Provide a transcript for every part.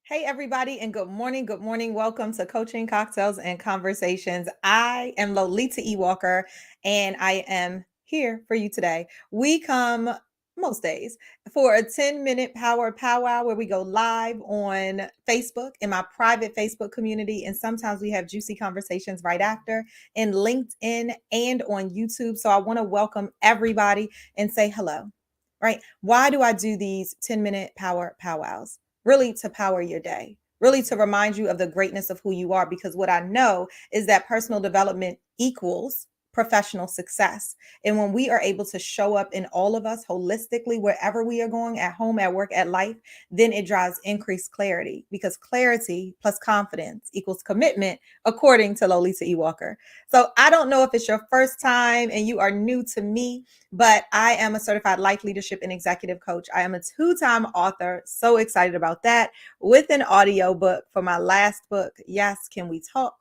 Hey, everybody, and good morning. Good morning. Welcome to Coaching Cocktails and Conversations. I am Lolita E. Walker, and I am here for you today. We come most days for a 10-minute power powwow where we go live on Facebook in my private Facebook community. And sometimes we have juicy conversations right after in LinkedIn and on YouTube. So I want to welcome everybody and say hello, right? Why do I do these 10-minute power powwows? Really to power your day, really to remind you of the greatness of who you are. Because what I know is that personal development equals professional success. And when we are able to show up in all of us holistically, wherever we are going, at home, at work, at life, then it drives increased clarity, because clarity plus confidence equals commitment, according to Lolita E. Walker. So I don't know if it's your first time and you are new to me, but I am a certified life leadership and executive coach. I am a two-time author. So excited about that, with an audio book for my last book, Yes, Can We Talk?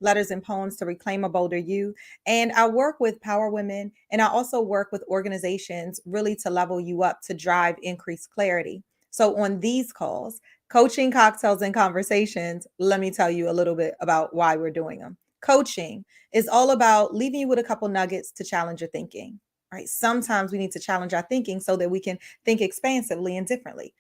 Letters and Poems to Reclaim a Bolder You. And I work with power women, and I also work with organizations really to level you up to drive increased clarity. So on these calls, Coaching Cocktails and Conversations, let me tell you a little bit about why we're doing them. Coaching is all about leaving you with a couple nuggets to challenge your thinking. Right? Sometimes we need to challenge our thinking so that we can think expansively and differently.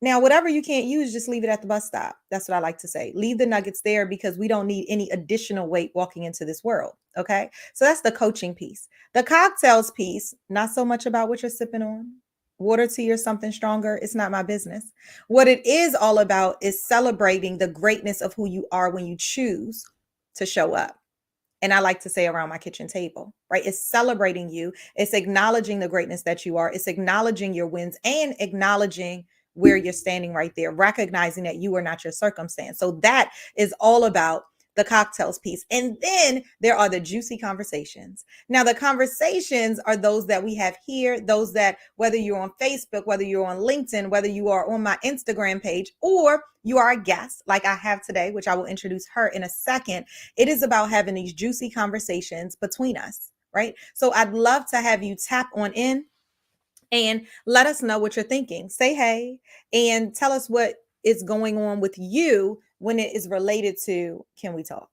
Now, whatever you can't use, just leave it at the bus stop. That's what I like to say. Leave the nuggets there, because we don't need any additional weight walking into this world. Okay. So that's the coaching piece. The cocktails piece, not so much about what you're sipping on. Water, tea, or something stronger. It's not my business. What it is all about is celebrating the greatness of who you are when you choose to show up. And I like to say around my kitchen table, right? It's celebrating you. It's acknowledging the greatness that you are. It's acknowledging your wins and acknowledging where you're standing right there, recognizing that you are not your circumstance. So that is all about the cocktails piece. And then there are the juicy conversations. Now, the conversations are those that we have here, those that, whether you're on Facebook, whether you're on LinkedIn, whether you are on my Instagram page, or you are a guest like I have today, which I will introduce her in a second. It is about having these juicy conversations between us, right? So I'd love to have you tap on in and let us know what you're thinking. Say hey and tell us what is going on with you when it is related to Can We Talk?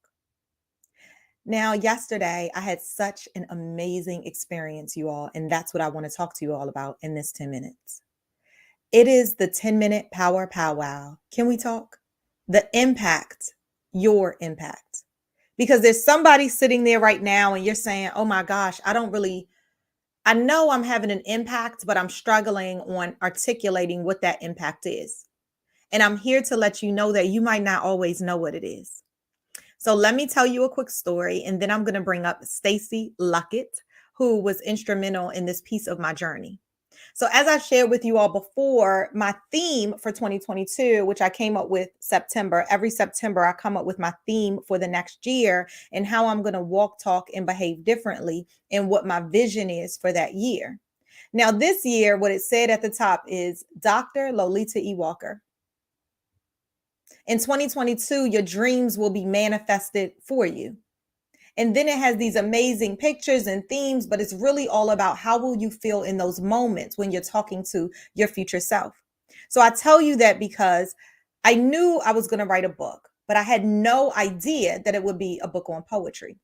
Now, yesterday, I had such an amazing experience, you all, and that's what I want to talk to you all about in this 10 minutes. It is the 10-minute power powwow. Can we talk? The impact, your impact. Because there's somebody sitting there right now and you're saying, oh my gosh, I know I'm having an impact, but I'm struggling on articulating what that impact is. And I'm here to let you know that you might not always know what it is. So let me tell you a quick story, and then I'm going to bring up Stacey Luckett, who was instrumental in this piece of my journey. So as I shared with you all before, my theme for 2022, which I came up with September, every September I come up with my theme for the next year and how I'm going to walk, talk, and behave differently, and what my vision is for that year. Now, this year, what it said at the top is Dr. Lolita E. Walker. In 2022, your dreams will be manifested for you. And then it has these amazing pictures and themes, but it's really all about how will you feel in those moments when you're talking to your future self. So I tell you that because I knew I was going to write a book, but I had no idea that it would be a book on poetry.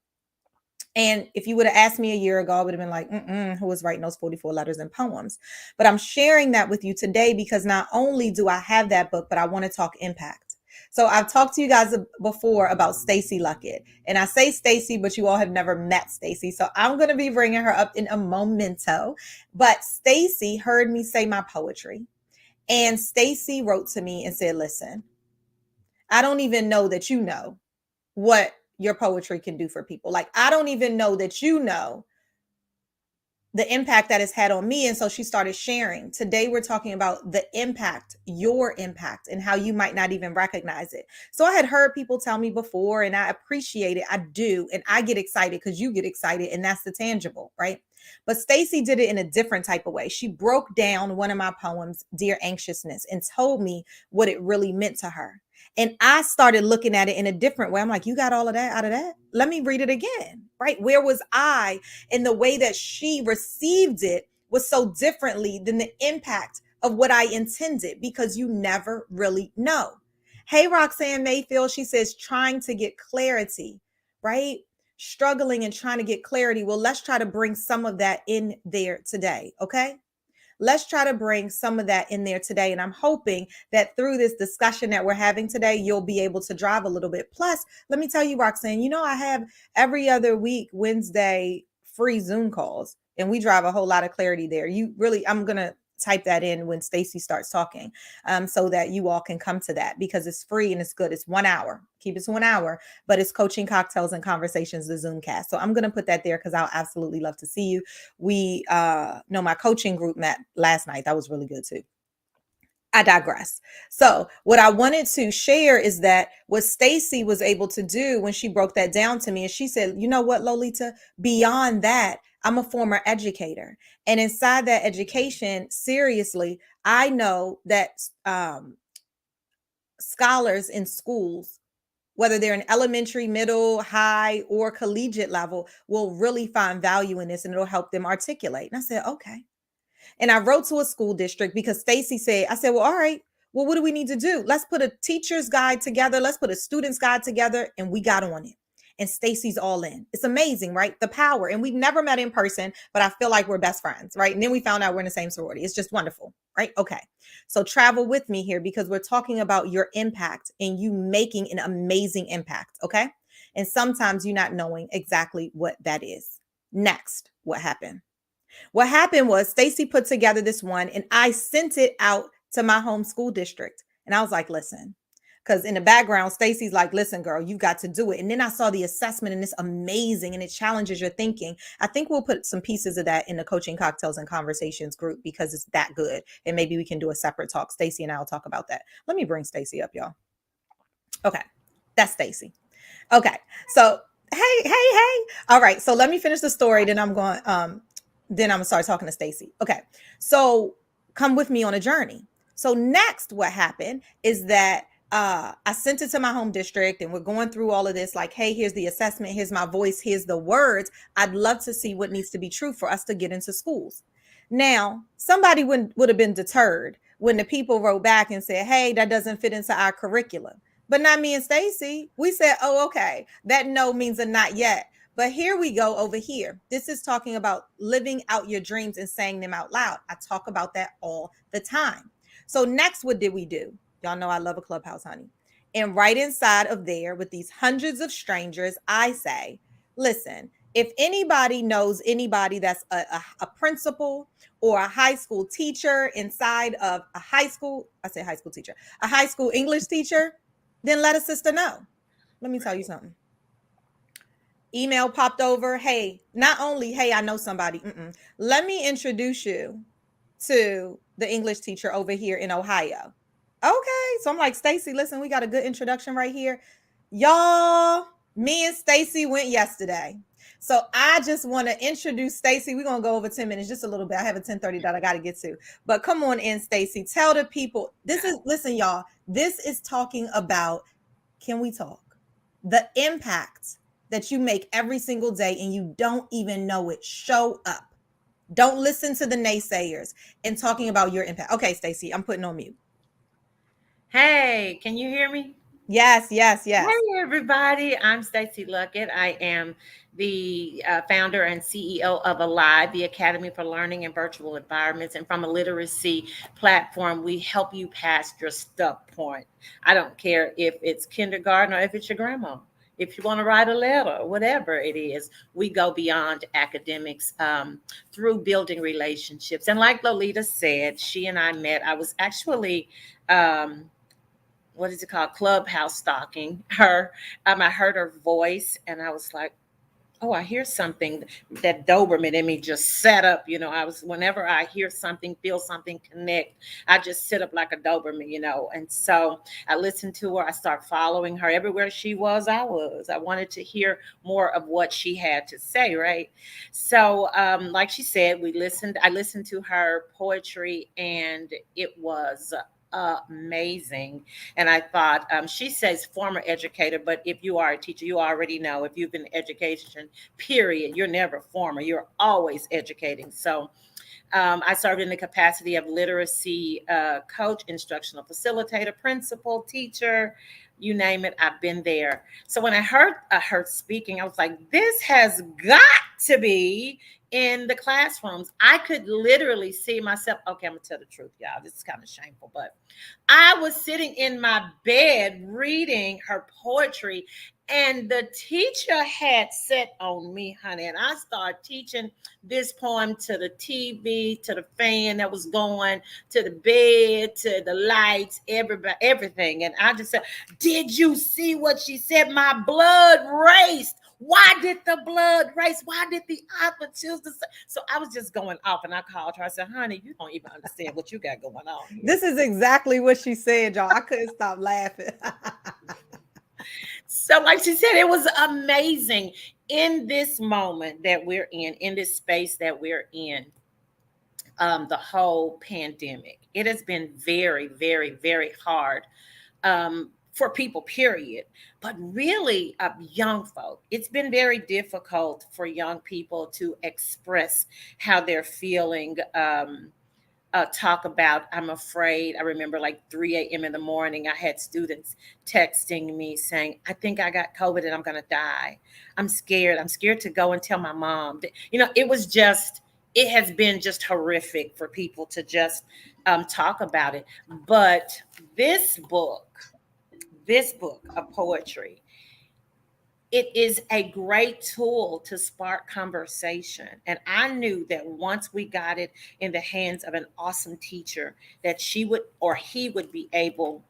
And if you would have asked me a year ago, I would have been like, who was writing those 44 letters and poems? But I'm sharing that with you today because not only do I have that book, but I want to talk impact. So I've talked to you guys before about Stacey Luckett. And I say Stacey, but you all have never met Stacey. So I'm going to be bringing her up in a momento. But Stacey heard me say my poetry. And Stacey wrote to me and said, listen, I don't even know that you know what your poetry can do for people. Like, I don't even know that you know the impact that it's had on me. And so she started sharing. Today, we're talking about the impact, your impact, and how you might not even recognize it. So I had heard people tell me before, and I appreciate it. I do. And I get excited because you get excited. And that's the tangible, right? But Stacey did it in a different type of way. She broke down one of my poems, Dear Anxiousness, and told me what it really meant to her. And I started looking at it in a different way. I'm like, you got all of that out of that? Let me read it again, right? Where was I? And the way that she received it was so differently than the impact of what I intended, because you never really know. Hey, Roxanne Mayfield, she says, trying to get clarity, right? Struggling and trying to get clarity. Well, let's try to bring some of that in there today, okay? Let's try to bring some of that in there today. And I'm hoping that through this discussion that we're having today, you'll be able to drive a little bit. Plus, let me tell you, Roxanne, I have every other week, Wednesday, free Zoom calls, and we drive a whole lot of clarity there. I'm going to type that in when Stacey starts talking, so that you all can come to that because it's free and it's good. It's 1 hour. Keep it to 1 hour, but it's coaching cocktails and conversations, the Zoomcast. So I'm going to put that there because I'll absolutely love to see you. We know my coaching group met last night. That was really good too. I digress. So what I wanted to share is that what Stacey was able to do when she broke that down to me, and she said, you know what, Lolita, beyond that, I'm a former educator. And inside that education, seriously, I know that scholars in schools, whether they're in elementary, middle, high, or collegiate level, will really find value in this and it'll help them articulate. And I said, okay. And I wrote to a school district because Stacey said, I said, well, all right, well, what do we need to do? Let's put a teacher's guide together. Let's put a student's guide together. And we got on it. And Stacey's all in. It's amazing, right? The power. And we've never met in person, but I feel like we're best friends, right? And then we found out we're in the same sorority. It's just wonderful, right? Okay. So travel with me here because we're talking about your impact and you making an amazing impact, okay? And sometimes you're not knowing exactly what that is. Next, what happened? What happened was Stacey put together this one and I sent it out to my home school district. And I was like, listen, because in the background, Stacey's like, listen, girl, you got to do it. And then I saw the assessment and it's amazing and it challenges your thinking. I think we'll put some pieces of that in the coaching cocktails and conversations group because it's that good. And maybe we can do a separate talk. Stacey and I will talk about that. Let me bring Stacey up, y'all. Okay. That's Stacey. Okay. So hey. All right. So let me finish the story. Then I'm gonna start talking to Stacey. Okay. So come with me on a journey. So next, what happened is that I sent it to my home district and we're going through all of this, like, hey, here's the assessment, here's my voice, here's the words. I'd love to see what needs to be true for us to get into schools. Now, somebody would have been deterred when the people wrote back and said, hey, that doesn't fit into our curriculum. But not me and Stacey. We said, oh, okay. That no means a not yet. But here we go over here. This is talking about living out your dreams and saying them out loud. I talk about that all the time. So next, what did we do? Y'all know I love a clubhouse, honey. And right inside of there with these hundreds of strangers, I say, listen, if anybody knows anybody that's a principal or a high school teacher inside of a high school, I say high school teacher, a high school English teacher, then let a sister know. Let me tell you something. Email popped over. Hey, not only, hey, I know somebody. Let me introduce you to the English teacher over here in Ohio. Okay. So I'm like, Stacey, listen, we got a good introduction right here. Y'all, me and Stacey went yesterday. So I just want to introduce Stacey. We're going to go over 10 minutes, just a little bit. I have a 10:30 that I got to get to. But come on in, Stacey. Tell the people. Listen, y'all, this is talking about, can we talk? The impact that you make every single day and you don't even know it. Show up. Don't listen to the naysayers and talking about your impact. Okay, Stacey, I'm putting on mute. Hey, can you hear me? Yes. Hey, everybody. I'm Stacey Luckett. I am the founder and CEO of Alive, the Academy for Learning in Virtual Environments. And from a literacy platform, we help you past your stuck point. I don't care if it's kindergarten or if it's your grandma. If you want to write a letter, whatever it is, we go beyond academics through building relationships. And like Lolita said, she and I met. I was actually what is it called, clubhouse stalking her. I heard her voice and I was like, oh, I hear something. That Doberman in me just sat up. I was, whenever I hear something, feel something, connect, I just sit up like a Doberman. And so I listened to her. I start following her everywhere she was. I wanted to hear more of what she had to say, right? So like she said, I listened to her poetry and it was amazing. And I thought, she says former educator, but if you are a teacher, you already know, if you've been in education, period, you're never former, you're always educating. So I served in the capacity of literacy coach, instructional facilitator, principal, teacher, you name it. I've been there. So when I heard her speaking, I was like, this has got to be in the classrooms. I could literally see myself. Okay, I'm gonna tell the truth, y'all. This is kind of shameful, but I was sitting in my bed reading her poetry, and the teacher had set on me, honey. And I started teaching this poem to the TV, to the fan that was going, to the bed, to the lights, everybody, everything. And I just said, did you see what she said? My blood raced. Why did the blood race? Why did the author choose to say? So I was just going off, and I called her. I said, honey, you don't even understand what you got going on here. This is exactly what she said, y'all. I couldn't stop laughing. So, like she said, it was amazing in this moment that we're in this space that we're in, the whole pandemic. It has been very, very, very hard for people, period. But really, young folk, it's been very difficult for young people to express how they're feeling. Talk about, I'm afraid. I remember like 3 a.m. in the morning, I had students texting me saying, I think I got COVID and I'm going to die. I'm scared. I'm scared to go and tell my mom. It was just, it has been just horrific for people to just talk about it. But this book, this book of poetry, it is a great tool to spark conversation. And I knew that once we got it in the hands of an awesome teacher, that she would or he would be able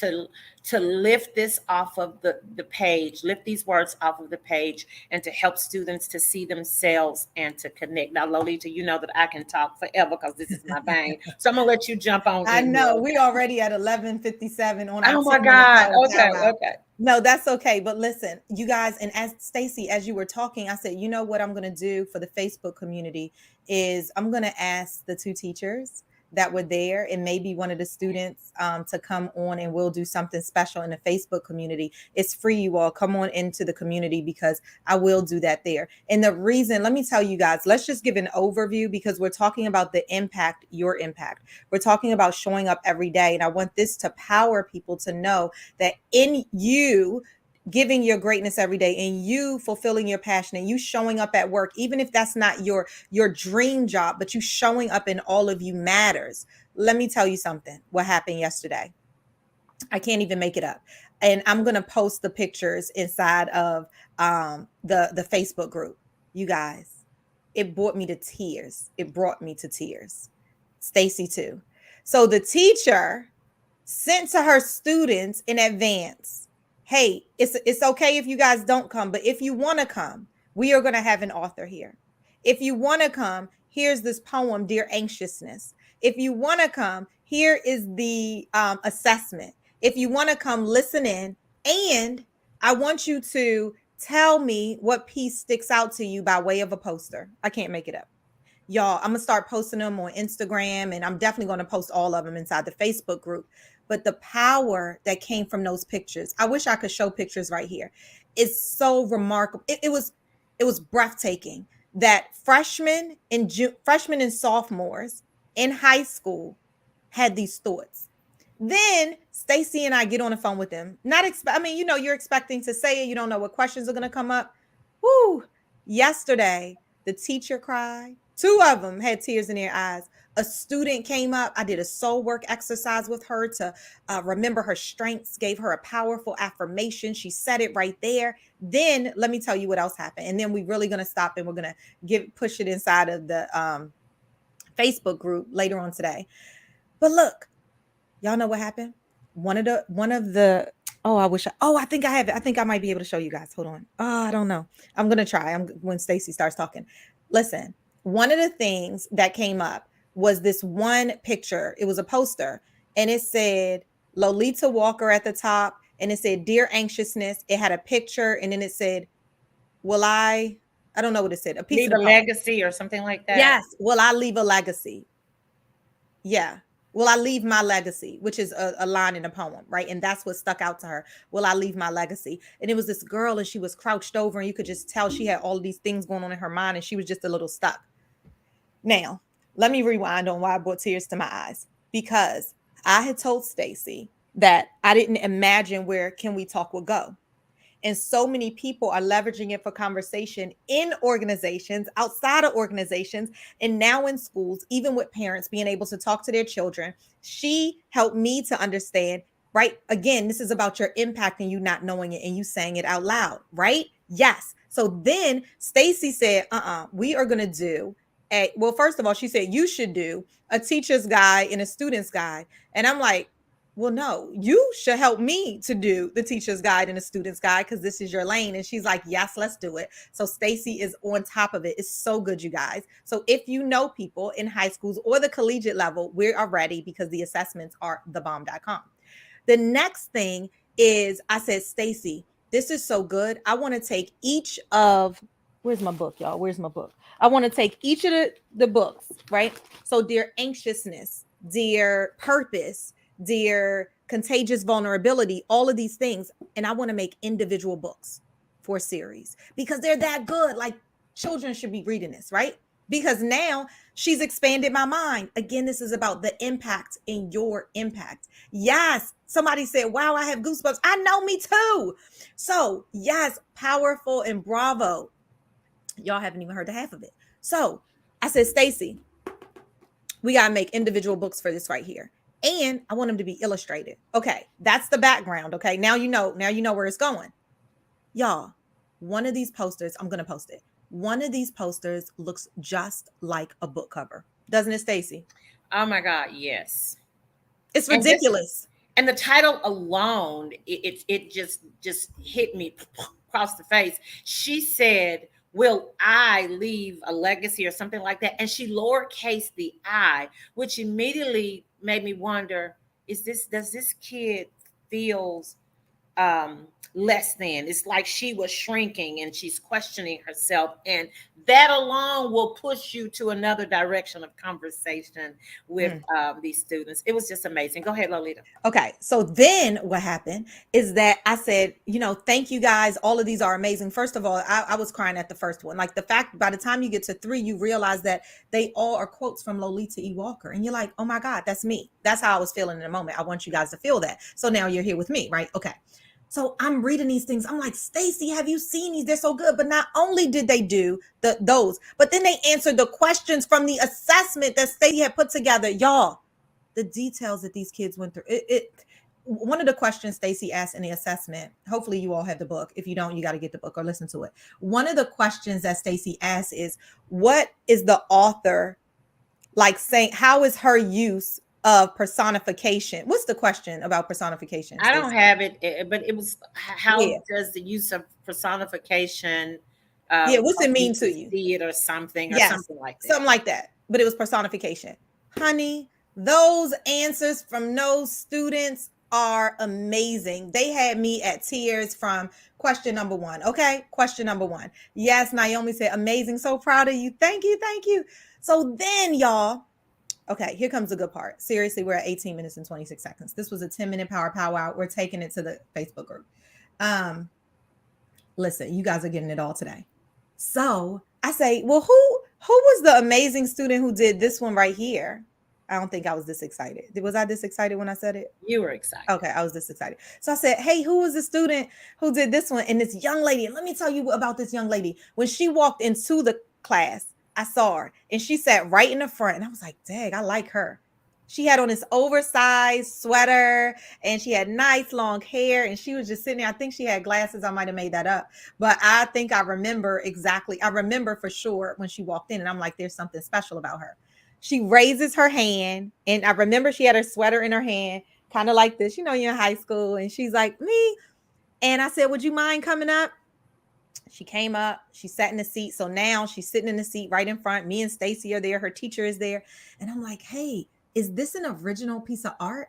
to lift this off of the page, lift these words off of the page, and to help students to see themselves and to connect. Now, Lolita, you know that I can talk forever because this is my vein. So I'm gonna let you jump on I in here. know we Okay? already at 11:57 on our Oh my 10-minute God. Okay, powwow. okay. No, that's okay. But listen, you guys, and as Stacey, as you were talking, I said, you know what I'm going to do for the Facebook community is I'm going to ask the two teachers that were there and maybe one of the students to come on, and we'll do something special in the Facebook community. It's free, you all. Come on into the community because I will do that there. And the reason, let me tell you guys, let's just give an overview because we're talking about the impact, your impact. We're talking about showing up every day. And I want this to power people to know that in you giving your greatness every day and you fulfilling your passion and you showing up at work, even if that's not your dream job, but you showing up in all of you matters. Let me tell you something, what happened yesterday. I can't even make it up. And I'm going to post the pictures inside of the Facebook group. You guys, it brought me to tears. It brought me to tears. Stacey too. So the teacher sent to her students in advance, hey, it's okay if you guys don't come, but if you want to come, we are going to have an author here. If you want to come, here's this poem, Dear Anxiousness. If you want to come, here is the assessment. If you want to come, listen in, and I want you to tell me what piece sticks out to you by way of a poster. I can't make it up. Y'all, I'm gonna start posting them on Instagram, and I'm definitely gonna post all of them inside the Facebook group. But the power that came from those pictures, I wish I could show pictures right here. It's so remarkable. It was breathtaking that freshmen and sophomores in high school had these thoughts. Then Stacey and I get on the phone with them. Not expect. I mean, you're expecting to say it. You don't know what questions are going to come up. Woo! Yesterday, the teacher cried. Two of them had tears in their eyes. A student came up. I did a soul work exercise with her to remember her strengths, gave her a powerful affirmation. She said it right there. Then let me tell you what else happened. And then we're really going to stop and we're going to push it inside of the Facebook group later on today. But look, y'all know what happened? One of the I think I have it. I think I might be able to show you guys. Hold on. Oh, I don't know. I'm gonna try. When Stacey starts talking. Listen, one of the things that came up was this one picture. It was a poster, and it said Lolita Walker at the top, and it said Dear Anxiousness. It had a picture, and then it said, Will I don't know what it said, a piece Leave of a the poem. legacy or something like that. Yes, will I leave a legacy? Yeah. Will I leave my legacy? Which is a line in a poem, right? And that's what stuck out to her. Will I leave my legacy? And it was this girl, and she was crouched over, and you could just tell she had all of these things going on in her mind, and she was just a little stuck. Now, let me rewind on why I brought tears to my eyes, because I had told Stacey that I didn't imagine where Can We Talk would go. And so many people are leveraging it for conversation in organizations, outside of organizations, and now in schools, even with parents being able to talk to their children. She helped me to understand, right? Again, this is about your impact and you not knowing it and you saying it out loud, right? Yes. So then Stacey said, we are going to do well, first of all, she said, you should do a teacher's guide and a student's guide. And I'm like, well, no, you should help me to do the teacher's guide and the student's guide because this is your lane. And she's like, yes, let's do it. So Stacey is on top of it. It's so good, you guys. So if you know people in high schools or the collegiate level, we are ready because the assessments are thebomb.com. The next thing is I said, Stacey, this is so good. I want to take each of, where's my book, y'all? Where's my book? I want to take each of the books, right? So, dear anxiousness, dear purpose, dear contagious vulnerability, all of these things. And I want to make individual books for series because they're that good. Like children should be reading this, right? Because now she's expanded my mind. Again, this is about the impact in your impact. Yes, somebody said, wow, I have goosebumps. I know, me too. So, yes, powerful and bravo. Y'all haven't even heard the half of it. So, I said, Stacey, we got to make individual books for this right here. And I want them to be illustrated. Okay, that's the background. Okay, now you know where it's going. Y'all, one of these posters, I'm going to post it. One of these posters looks just like a book cover. Doesn't it, Stacey? Oh my God, yes. It's And this ridiculous. and the title alone, it just hit me across the face. She said, "Will I leave a legacy or something like that?" And she lowercase the I, which immediately made me wonder: does this kid feels less than? It's like she was shrinking and she's questioning herself, and that alone will push you to another direction of conversation with Mm. these students. It was just amazing. Go ahead, Lolita. Okay, so then what happened is that I said, thank you guys. All of these are amazing. First of all, I was crying at the first one. Like the fact by the time you get to 3, you realize that they all are quotes from Lolita E. Walker. And you're like, oh my God, that's me. That's how I was feeling in the moment. I want you guys to feel that. So now you're here with me, right? Okay. So I'm reading these things. I'm like, Stacey, have you seen these? They're so good. But not only did they do those, but then they answered the questions from the assessment that Stacey had put together. Y'all, the details that these kids went through. One of the questions Stacey asked in the assessment, hopefully you all have the book. If you don't, you got to get the book or listen to it. One of the questions that Stacey asked is, what is the author like saying, how is her use of personification? What's the question about personification, I don't Stacey? have it, but it was how Yeah. does the use of personification Yeah. What's it cause you mean to to you? see it or Yes, something like that. something like that. But it was personification. Honey, those answers from those students are amazing. They had me at tears from question number 1. Okay, question number 1. Yes, Naomi said, amazing. So proud of you. Thank you. Thank you. So then, y'all, okay, here comes the good part. Seriously, we're at 18 minutes and 26 seconds. This was a 10-minute power powwow. We're taking it to the Facebook group. Listen, you guys are getting it all today. So I say, well, who was the amazing student who did this one right here? I don't think I was this excited. Was I this excited when I said it? You were excited. Okay, I was this excited. So I said, hey, who was the student who did this one? And this young lady, and let me tell you about this young lady. When she walked into the class, I saw her and she sat right in the front. And I was like, dang, I like her. She had on this oversized sweater and she had nice long hair and she was just sitting there. I think she had glasses. I might have made that up, but I think I remember exactly. I remember for sure when she walked in and I'm like, there's something special about her. She raises her hand and I remember she had her sweater in her hand, kind of like this, you're in high school. And she's like, me. And I said, would you mind coming up? She came up, she sat in the seat. So now she's sitting in the seat right in front. Me and Stacey are there. Her teacher is there. And I'm like, hey, is this an original piece of art?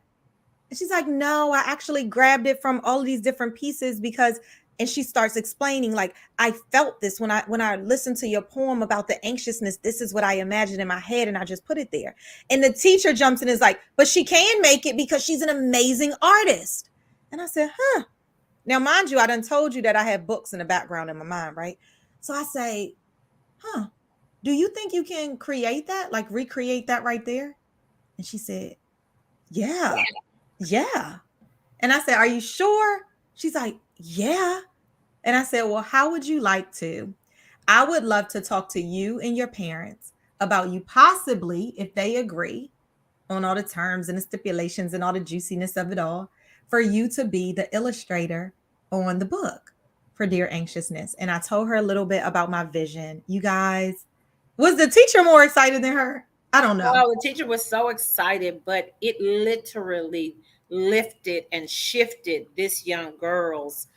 And she's like, no, I actually grabbed it from all of these different pieces because, and she starts explaining, like, I felt this when I listened to your poem about the anxiousness. This is what I imagined in my head, and I just put it there. And the teacher jumps in and is like, but she can make it because she's an amazing artist. And I said, huh. Now, mind you, I done told you that I have books in the background in my mind, right? So I say, huh, do you think you can create that, like recreate that right there? And she said, yeah, yeah. And I said, are you sure? She's like, yeah. And I said, well, how would you like to? I would love to talk to you and your parents about you possibly, if they agree on all the terms and the stipulations and all the juiciness of it all, for you to be the illustrator on the book for Dear Anxiousness. And I told her a little bit about my vision. You guys, was the teacher more excited than her? I don't know. Oh, the teacher was so excited, but it literally lifted and shifted this young girl's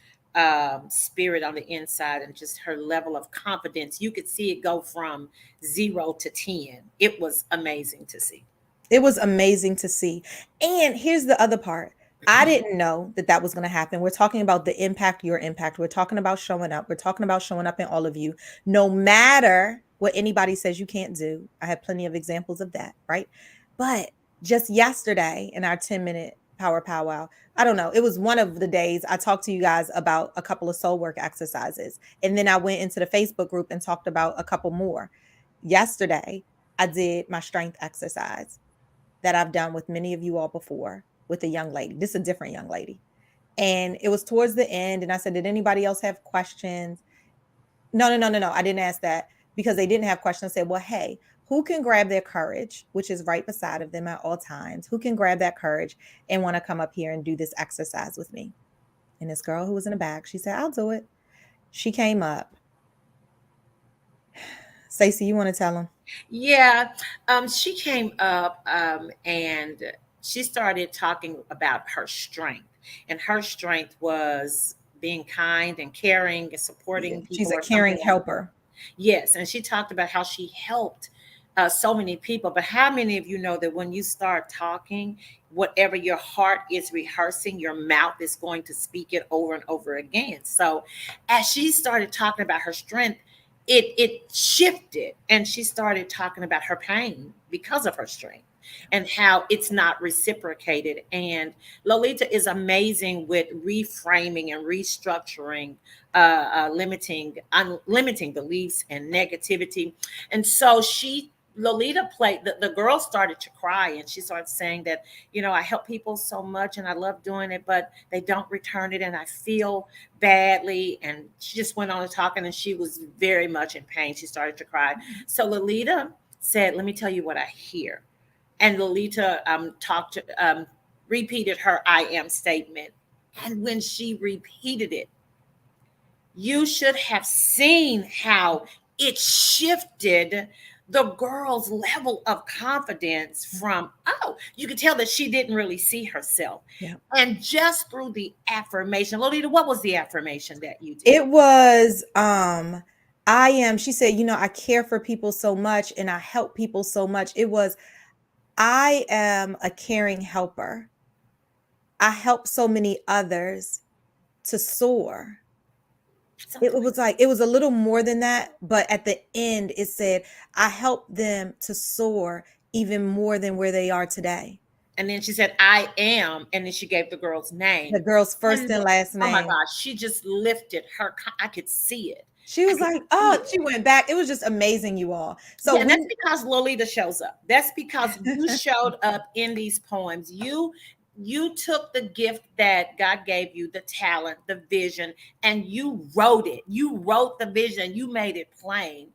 spirit on the inside and just her level of confidence. You could see it go from 0 to 10. It was amazing to see. It was amazing to see. And here's the other part. I didn't know that that was going to happen. We're talking about the impact, your impact. We're talking about showing up. We're talking about showing up in all of you, no matter what anybody says you can't do. I have plenty of examples of that, right? But just yesterday in our 10-minute power powwow, I don't know, it was one of the days I talked to you guys about a couple of soul work exercises. And then I went into the Facebook group and talked about a couple more. Yesterday, I did my strength exercise that I've done with many of you all before with a young lady. This is a different young lady. And it was towards the end. And I said, did anybody else have questions? No, no, no, no, no. I didn't ask that because they didn't have questions. I said, well, hey, who can grab their courage, which is right beside of them at all times? Who can grab that courage and want to come up here and do this exercise with me? And this girl who was in the back, she said, I'll do it. She came up. Stacey, you want to tell them? Yeah, she came up and she started talking about her strength, and her strength was being kind and caring and Yeah, supporting she's people a or something caring like that. helper. Yes, and she talked about how she helped so many people. But how many of you know that when you start talking, whatever your heart is rehearsing, your mouth is going to speak it over and over again? So, as she started talking about her strength, it shifted, and she started talking about her pain because of her strength and how it's not reciprocated. And Lolita is amazing with reframing and restructuring limiting beliefs and negativity. And so Lolita played, the girl started to cry, and she started saying that, I help people so much and I love doing it, but they don't return it and I feel badly. And she just went on to talking, and she was very much in pain. She started to cry. So Lolita said, let me tell you what I hear. And Lolita repeated her I am statement. And when she repeated it, you should have seen how it shifted the girl's level of confidence from, oh, you could tell that she didn't really see herself. Yeah. And just through the affirmation, Lolita, what was the affirmation that you did? It was I am, she said, I care for people so much and I help people so much. It was, I am a caring helper. I help so many others to soar. It Something like was like, it was a little more than that, but at the end it said, I help them to soar even more than where they are today. and then she said, I am. And then she gave the girl's The name. girl's first And and last oh my name. gosh, she just lifted her. I could see it. She I was could like, see oh, it. she went back. It was just amazing, you all. So Yeah, and we that's because Lolita shows up. That's because you showed up in these poems. You took the gift that God gave you, the talent, the vision, and you wrote it. You wrote the vision, you made it plain.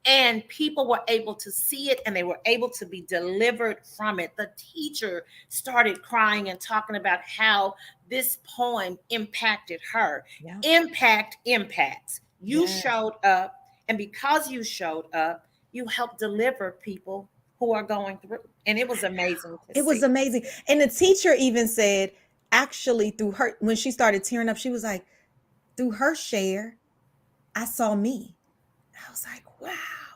And people were able to see it and they were able to be delivered from it. The teacher started crying and talking about how this poem impacted her. yeah. Impact impacts. You Yeah. showed up, and because you showed up, you helped deliver people who are going through. And it was amazing to It was see. amazing. And the teacher even said, actually, through her, when she started tearing up, she was like, through her share, I saw me. I was like, wow,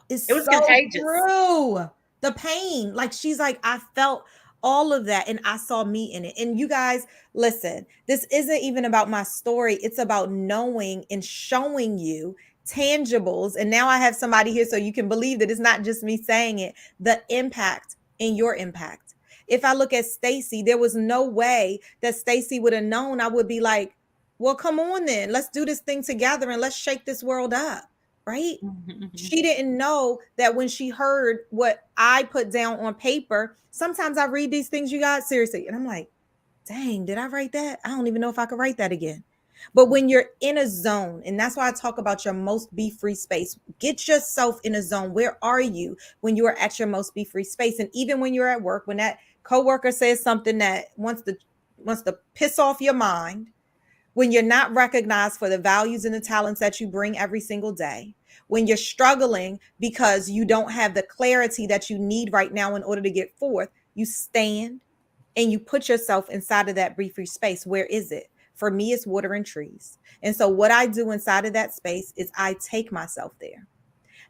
it's It was so contagious. true. The pain, like she's like, I felt all of that and I saw me in it. And you guys, listen, this isn't even about my story. It's about knowing and showing you tangibles. And now I have somebody here so you can believe that it's not just me saying it, the impact in your impact. If I look at Stacey, there was no way that Stacey would have known. I would be like, well, come on then. Let's do this thing together and let's shake this world up. right? Mhm. She didn't know that when she heard what I put down on paper. Sometimes I read these things, you guys, seriously, and I'm like, dang, did I write that? I don't even know if I could write that again. But when you're in a zone, and that's why I talk about your most be free space, get yourself in a zone. Where are you when you are at your most be free space? And even when you're at work, when that coworker says something that wants to piss off your mind, when you're not recognized for the values and the talents that you bring every single day, when you're struggling because you don't have the clarity that you need right now in order to get forth, you stand and you put yourself inside of that brief free space. Where is it? For me, it's watering trees. And so, what I do inside of that space is I take myself there.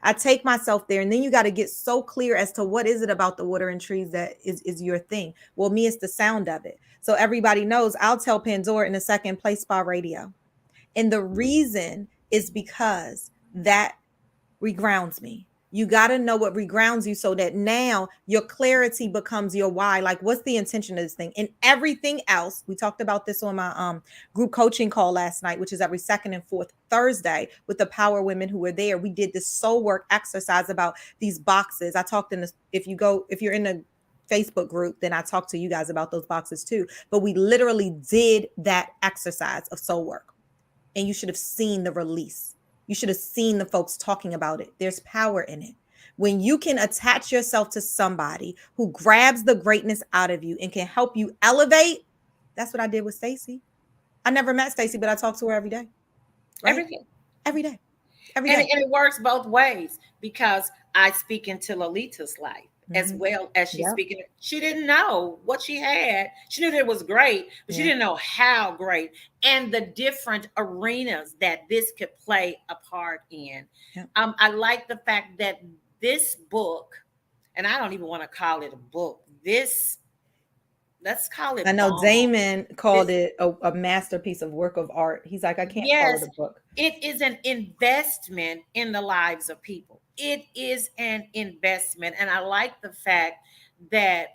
I take myself there, and then you got to get so clear as to what is it about the water and trees that is your thing. Well, me, it's the sound of it. So everybody knows. I'll tell Pandora in a second, play spa radio, and the reason is because that regrounds me. You got to know what regrounds you so that now your clarity becomes your why. Like, what's the intention of this thing? And everything else, we talked about this on my group coaching call last night, which is every second and fourth Thursday with the power women who were there. We did this soul work exercise about these boxes. I talked in this, if you're in the Facebook group, then I talked to you guys about those boxes too. But we literally did that exercise of soul work, and you should have seen the release. You should have seen the folks talking about it. There's power in it. When you can attach yourself to somebody who grabs the greatness out of you and can help you elevate, that's what I did with Stacey. I never met Stacey, but I talk to her every day, right? Everything. Every day. Every And day. it works both ways because I speak into Lolita's life as Mm-hmm. well as she's Yep. speaking. She didn't know what she had. She knew that it was great, but she Yeah. didn't know how great and the different arenas that this could play a part in. Yep. I like the fact that this book, and I don't even want to call it a book. This, let's call I it know bomb. Damon called This, it a masterpiece of work of art. He's like, I can't call it yes, a book. it is an investment in the lives of people. It is an investment. And I like the fact that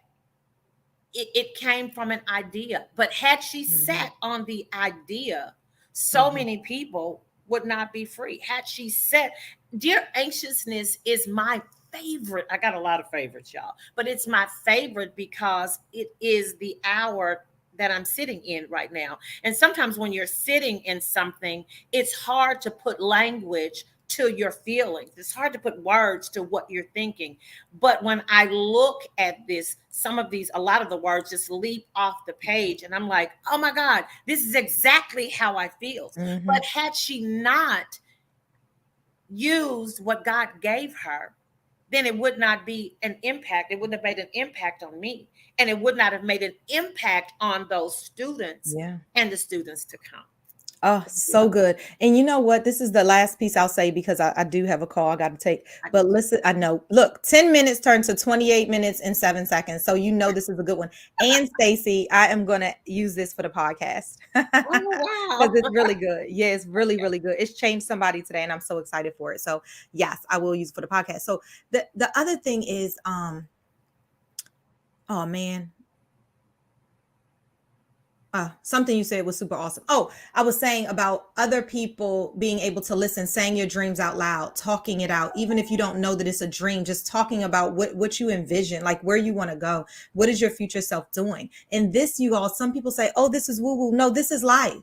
it came from an idea. But had she Mm-hmm. sat on the idea, so Mm-hmm. many people would not be free. Had she sat, Dear Anxiousness is my favorite. I got a lot of favorites, y'all, but it's my favorite because it is the hour that I'm sitting in right now. And sometimes when you're sitting in something, it's hard to put language to your feelings. It's hard to put words to what you're thinking. But when I look at this, some of these, a lot of the words just leap off the page. And I'm like, oh my God, this is exactly how I feel. Mm-hmm. But had she not used what God gave her, then it would not be an impact. It wouldn't have made an impact on me. And it would not have made an impact on those students Yeah. and the students to come. Oh, Yeah. so good. And you know what? This is the last piece I'll say because I do have a call I got to take. I do But too. listen, I know. Look, 10 minutes turned to 28 minutes and 7 seconds. So you know this is a good one. And Stacey, I am going to use this for the podcast Oh, because it's wow. really good. Yeah, it's really, Okay. really good. It's changed somebody today, and I'm so excited for it. So yes, I will use it for the podcast. So the other thing is, oh man, something you said was super awesome. Oh, I was saying about other people being able to listen, saying your dreams out loud, talking it out, even if you don't know that it's a dream, just talking about what you envision, like where you want to go. What is your future self doing? And this, you all, some people say, oh, this is woo woo. No, this is life.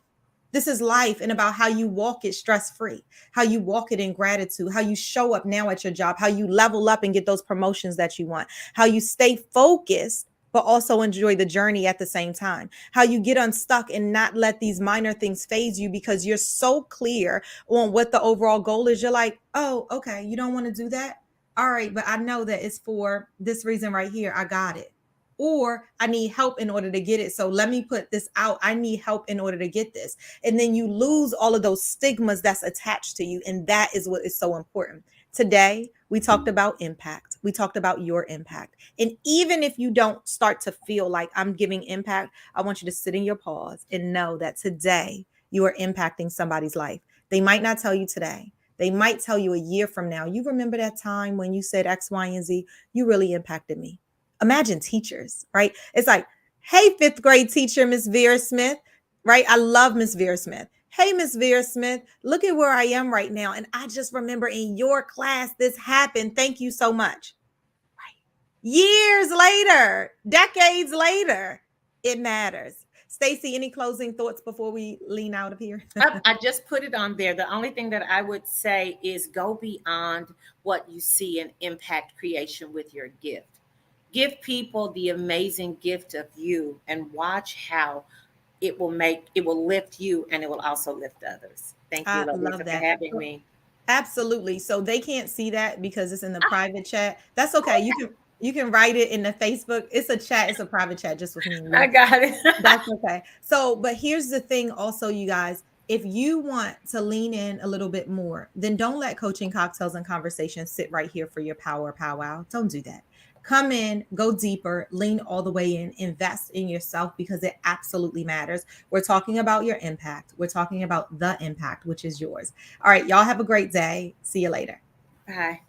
This is life, and about how you walk it stress free, how you walk it in gratitude, how you show up now at your job, how you level up and get those promotions that you want, how you stay focused but also enjoy the journey at the same time, how you get unstuck and not let these minor things phase you because you're so clear on what the overall goal is. You're like, oh, okay, you don't want to do that, all right, but I know that it's for this reason right here, I got it. Or I need help in order to get it, so let me put this out, I need help in order to get this. And then you lose all of those stigmas that's attached to you, and that is what is so important. Today we talked about impact, we talked about your impact. And even if you don't start to feel like I'm giving impact, I want you to sit in your pause and know that today you are impacting somebody's life. They might not tell you today, they might tell you a year from now, you remember that time when you said X, Y, and Z, you really impacted me. Imagine teachers, right? It's like, hey, fifth grade teacher, Miss Vera Smith, right? I love Miss Vera Smith. Hey, Miss Vera Smith, look at where I am right now. And I just remember in your class, this happened. Thank you so much. Years later, decades later, it matters. Stacey, any closing thoughts before we lean out of here? I just put it on there. The only thing that I would say is go beyond what you see and impact creation with your gift. Give people the amazing gift of you and watch how it will lift you and it will also lift others. Thank you, I Lolita, love for that. having me. Absolutely. So they can't see that because it's in the private chat. That's okay. You can write it in the Facebook. It's a chat. It's a private chat just with me and I you. got it. That's okay. So, but here's the thing also, you guys, if you want to lean in a little bit more, then don't let coaching cocktails and conversations sit right here for your power powwow. Don't do that. Come in, go deeper, lean all the way in, invest in yourself because it absolutely matters. We're talking about your impact. We're talking about the impact, which is yours. All right, y'all have a great day. See you later. Bye.